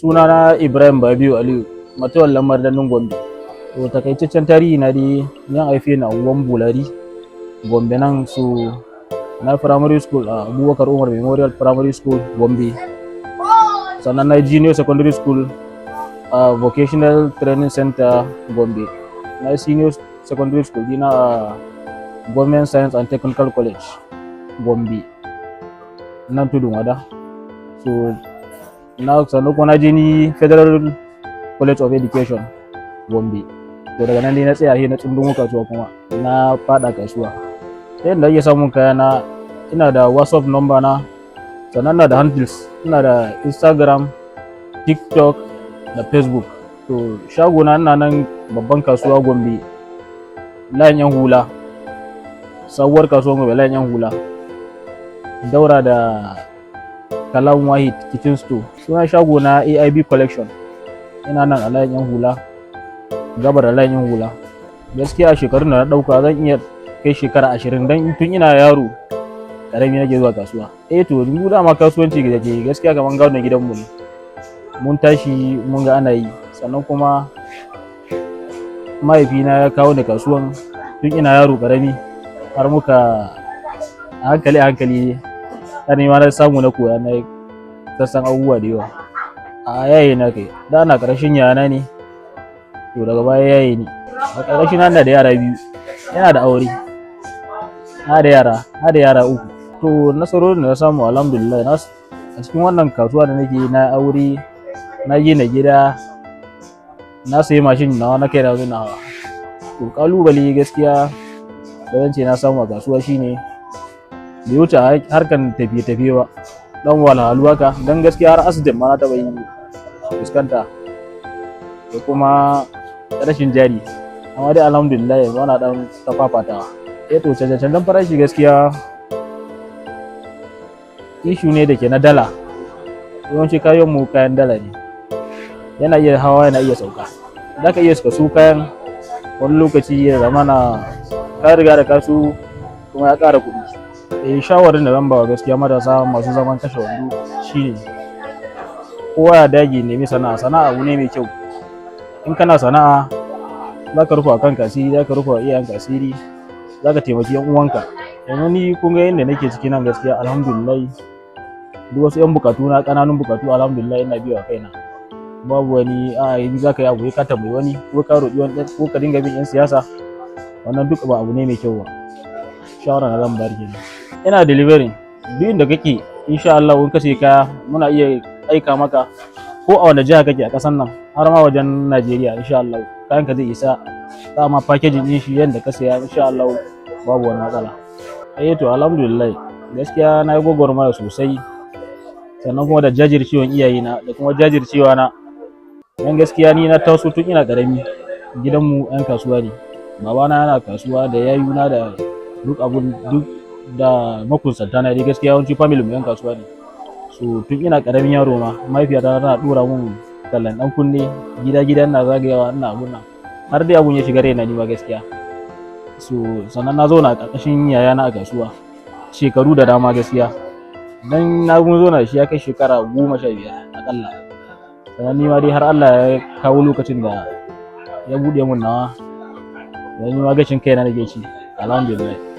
Sunana Ibrahim Babiu Aliyu, mutuwar lamar dannin Gombe. To takaitaccen tarihi na dai yan haife ni a unguwan Bulari, Gombe nan su na primary school a Abubakar Umar Memorial Primary School Gombe. Sannan na junior secondary school a Vocational Training Center Gombe. Na senior secondary school dina a Government Science and Technical College Gombe. Nan tudun wada. So sannan kuma na je ni Federal College of Education Gombe. To daga nan dai na tsaya na tsundun kasuwa kuma na fada kasuwa. Ta yadda ake samun kaya na, ina da WhatsApp number na, sannan ina da handles, ina da Instagram, TikTok da Facebook. To shagona ina nan babban kasuwa Gombe, layin yan hula, sabuwar kasuwar Gombe layin yan hula, daura da Kalam Wahid Kitchen Store. Suna shagona A.I.B Collection. Ina nan a layin yan hula, gabar da layin yan hula. Gaskiya a shekarun da na dauka zan iya kai shekara 20 dan tun ina yaro karami nake zuwa kasuwa. To mu dama kasuwanci da ke gaskiya kaman gado gidanmu ne. Mun tashi mun ga ana yi, sannan kuma mahaifina ya kawo ni kasuwan tun ina yaro karami har muka a hankali har ni ma na samu na koya na sassan abubuwa da yawa. A yaye na kai da ana karshen yana ne, to daga baya yaye ni a karshen na da yara biyu, yana da aure, na da yara uku. To nasarorin da na samu alhamdulillah a cikin wannan kasuwa da nake na aure, na gina gida, na sayi mashin nawa na kai da nawa. To kalubale gaskiya da zan ce na samu a kasuwa shine bai wuce harkan tafiye-tafiye ba, dan walhalu haka, dan gaskiya har accident ma na taba yi fuskanta da kuma rashin jari, amma dai alhamdulillah yanzu ana dan tafafatawa. To cancan farashi gaskiya issue ne da ke na dala, yawanci kayan mu kayan dala ne, yana iya hawa yana iya sauka. Za ka iya su kayan wani lokaci ya zama na ka riga da kasu kuma ya ƙara kuɗi. Shawarin da zan ba wa gaskiya matasa masu zaman kashe wando shine kowa ya dage nemi sana'a abu ne mai kyau. In kana sana'a za ka rufa kanka asiri, za ka rufa iyayenka asiri, za ka taimaki yan uwanka. Yanzu ni kun ga yadda nake ciki nan gaskiya alhamdulillah, duk wasu yan bukatu na ƙananun bukatu alhamdulillah ina biya wa kaina. Babu wani yanzu za ka yi abu ka tambayi wani ko ka roƙi wani ko ka dinga bin yan siyasa, wannan duk ba abu ne mai kyau ba. Shawara na zan bayar kenan. Ina delivering duk inda kake, insha Allah in ka sai kaya muna iya aika maka ko a wanda jiha kake a ƙasar nan har ma wajen Najeriya. Insha Allah kayan ka zai isa, za ma packaging din shi yanda ka saya, insha Allah babu wani matsala. To alhamdulillah gaskiya na yi gwagwarmaya sosai, sannan kuma da jajircewan iyayena da kuma jajircewa na. Dan gaskiya ni na taso tun ina karami, gidanmu 'yan kasuwa ne, babana yana kasuwa da yayuna da duk da makusanta na dai gaskiya yawanci family mu 'yan kasuwa ne. So tun ina karamin yaro ma mahaifiyata tana dora mun tallan dan kunne, gida na zagayawa ina abun nan, har dai abun ya shiga raina ni ma gaskiya. So sannan na zauna a ƙarƙashin yayana a kasuwa shekaru da dama gaskiya, dan na zauna shi ya kai shekara 15 akalla. Sannan ni ma dai har Allah ya kawo lokacin da ya buɗe mun nawa, da ni ma gashin kaina nake ci alhamdulillah.